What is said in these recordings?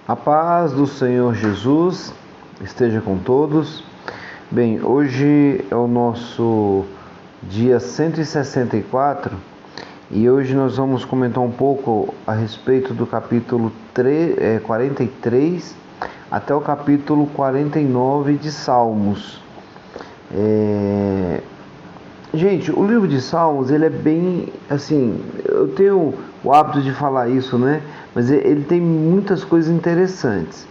A paz do Senhor Jesus esteja com todos. Bem, hoje é o nosso dia 164 e hoje nós vamos comentar um pouco a respeito do capítulo 43 até o capítulo 49 de Salmos. Gente, o livro de Salmos, ele é bem, assim, eu tenho o hábito de falar isso, né? Mas ele tem muitas coisas interessantes.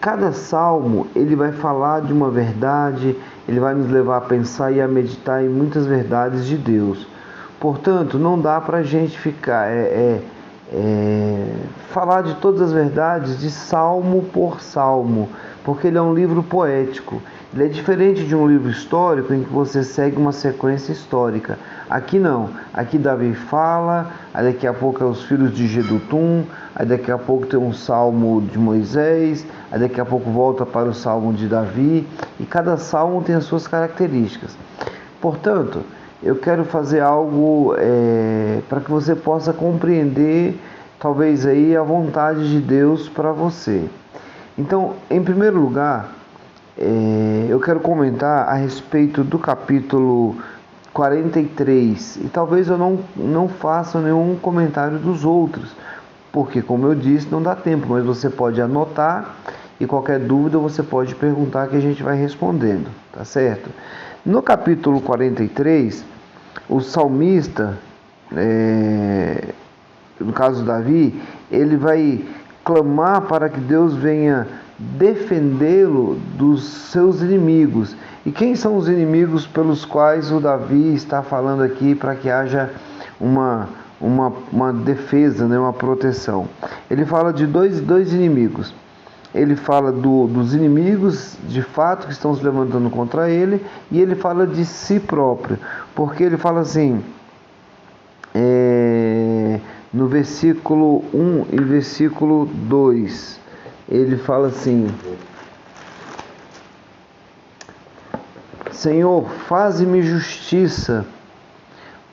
Cada salmo, ele vai falar de uma verdade, ele vai nos levar a pensar e a meditar em muitas verdades de Deus. Portanto, não dá para a gente ficar, falar de todas as verdades de salmo por salmo, porque ele é um livro poético. Ele é diferente de um livro histórico em que você segue uma sequência histórica. Aqui não. Aqui Davi fala, aí daqui a pouco é os filhos de Jedutum, aí daqui a pouco tem um salmo de Moisés, aí daqui a pouco volta para o salmo de Davi, e cada salmo tem as suas características. Portanto, eu quero fazer algo para que você possa compreender, talvez aí, a vontade de Deus para você. Então, em primeiro lugar, eu quero comentar a respeito do capítulo 43 e talvez eu não faça nenhum comentário dos outros, porque, como eu disse, não dá tempo, mas você pode anotar e qualquer dúvida você pode perguntar que a gente vai respondendo, tá certo? No capítulo 43, o salmista, no caso Davi, ele vai clamar para que Deus venha defendê-lo dos seus inimigos. E quem são os inimigos pelos quais o Davi está falando aqui para que haja uma defesa, né, uma proteção? Ele fala de dois inimigos. Ele fala dos inimigos de fato que estão se levantando contra ele, e ele fala de si próprio, porque ele fala assim, no versículo 1 e versículo 2, ele fala assim: Senhor, faze-me justiça,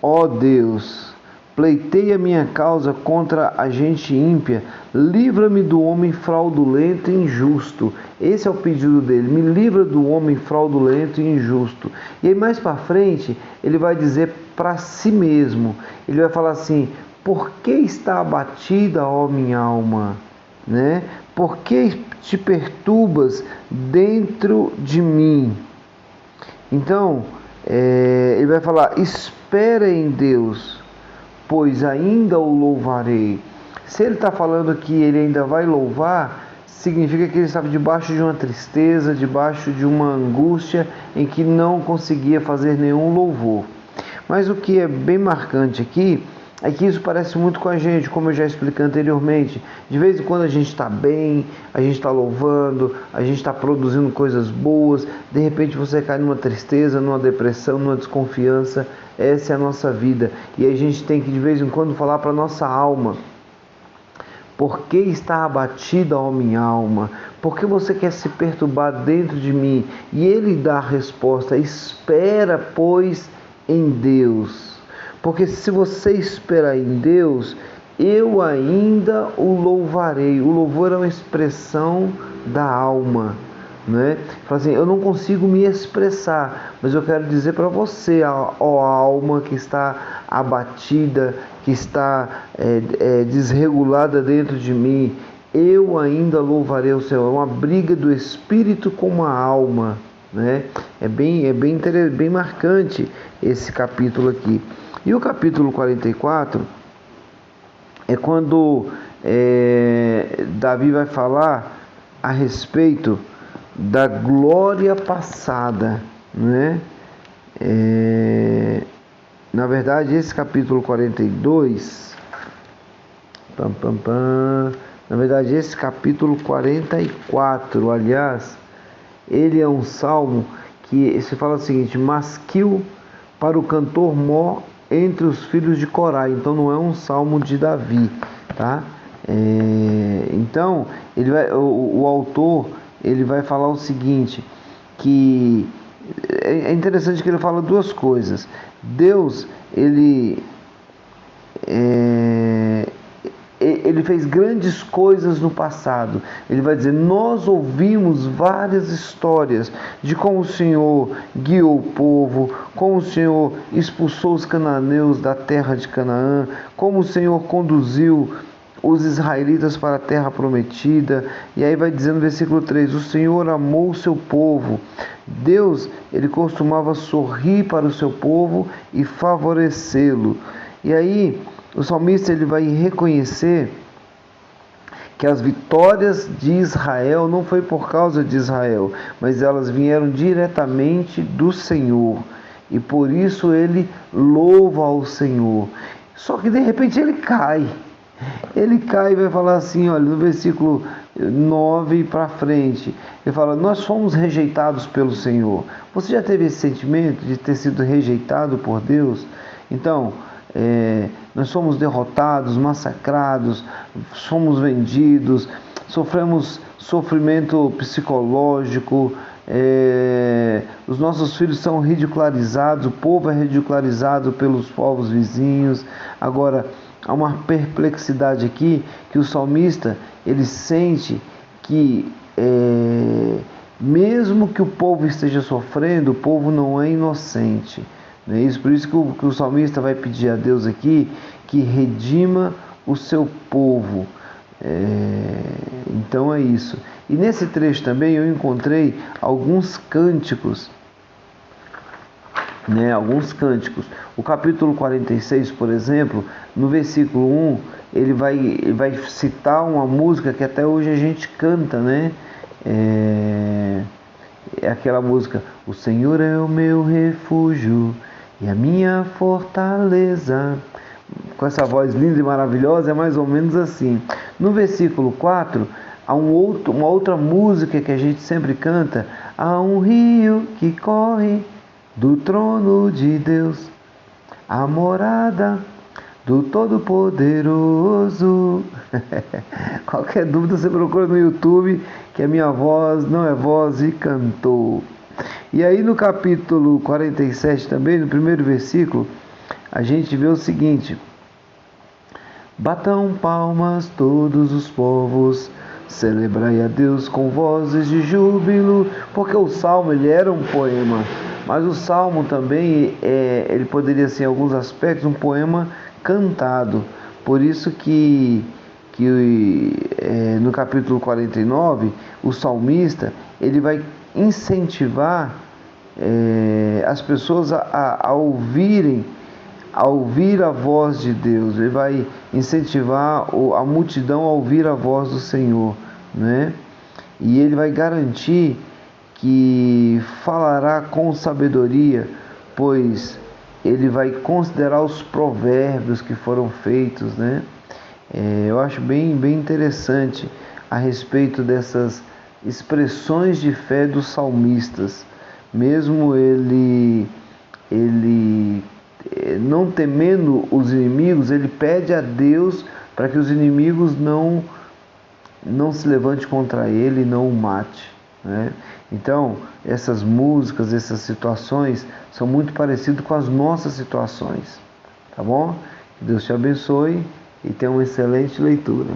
ó Deus, pleiteia minha causa contra a gente ímpia, livra-me do homem fraudulento e injusto. Esse é o pedido dele, me livra do homem fraudulento e injusto. E aí mais para frente, ele vai dizer para si mesmo, ele vai falar assim: por que está abatida, ó minha alma? Né? Por que te perturbas dentro de mim? Então, ele vai falar: espera em Deus, pois ainda o louvarei. Se ele está falando que ele ainda vai louvar, significa que ele estava debaixo de uma tristeza, debaixo de uma angústia em que não conseguia fazer nenhum louvor. Mas o que é bem marcante aqui é que isso parece muito com a gente, como eu já expliquei anteriormente. De vez em quando a gente está bem, a gente está louvando, a gente está produzindo coisas boas, de repente você cai numa tristeza, numa depressão, numa desconfiança. Essa é a nossa vida. E a gente tem que de vez em quando falar para a nossa alma: por que está abatida, ó minha alma? Por que você quer se perturbar dentro de mim? E ele dá a resposta: espera, pois, em Deus. Porque se você esperar em Deus, eu ainda o louvarei. O louvor é uma expressão da alma, né? Fala assim: eu não consigo me expressar, mas eu quero dizer para você, ó alma que está abatida, que está desregulada dentro de mim, eu ainda louvarei o Senhor. É uma briga do espírito com a alma, né? É bem marcante esse capítulo aqui. E o capítulo 44 é quando Davi vai falar a respeito da glória passada, né? Na verdade, esse capítulo 42, na verdade, esse capítulo 44, aliás, ele é um salmo que se fala o seguinte: masquil para o cantor mó entre os filhos de Corá. Então não é um salmo de Davi, tá? Então o autor ele vai falar o seguinte, que é interessante que ele fala duas coisas. Deus ele ele fez grandes coisas no passado. Ele vai dizer: nós ouvimos várias histórias de como o Senhor guiou o povo, como o Senhor expulsou os cananeus da terra de Canaã, como o Senhor conduziu os israelitas para a terra prometida. E aí vai dizendo no versículo 3: o Senhor amou o seu povo. Deus, ele costumava sorrir para o seu povo e favorecê-lo. E aí o salmista, ele vai reconhecer que as vitórias de Israel não foi por causa de Israel, mas elas vieram diretamente do Senhor. E por isso ele louva ao Senhor. Só que de repente ele cai. Ele cai e vai falar assim, olha, no versículo 9 para frente, ele fala: nós fomos rejeitados pelo Senhor. Você já teve esse sentimento de ter sido rejeitado por Deus? Então, nós somos derrotados, massacrados, somos vendidos, sofremos sofrimento psicológico, os nossos filhos são ridicularizados, o povo é ridicularizado pelos povos vizinhos. Agora, há uma perplexidade aqui, que o salmista, ele sente que mesmo que o povo esteja sofrendo, o povo não é inocente. Não é isso? Por isso que o salmista vai pedir a Deus aqui que redima o seu povo. Então é isso. E nesse trecho também eu encontrei alguns cânticos. Alguns cânticos. O capítulo 46, por exemplo, no versículo 1, ele vai citar uma música que até hoje a gente canta, né? É aquela música: o Senhor é o meu refúgio e a minha fortaleza. Com essa voz linda e maravilhosa, é mais ou menos assim. No versículo 4, há uma outra música que a gente sempre canta: há um rio que corre do trono de Deus, a morada do Todo-Poderoso. Qualquer dúvida você procura no YouTube, que a minha voz não é voz de cantor. E aí no capítulo 47 também, no primeiro versículo, a gente vê o seguinte: batam palmas todos os povos, celebrai a Deus com vozes de júbilo. Porque o salmo, ele era um poema, mas o salmo também, ele poderia ser em alguns aspectos um poema cantado. Por isso que no capítulo 49, o salmista, ele vai incentivar as pessoas a ouvir a voz de Deus. Ele vai incentivar a multidão a ouvir a voz do Senhor, né? E ele vai garantir que falará com sabedoria, pois ele vai considerar os provérbios que foram feitos, né? Eu acho bem interessante a respeito dessas expressões de fé dos salmistas. Mesmo ele não temendo os inimigos, ele pede a Deus para que os inimigos não se levante contra ele e não o mate, né? Então, essas músicas, essas situações são muito parecidas com as nossas situações, tá bom? Que Deus te abençoe e tenha uma excelente leitura.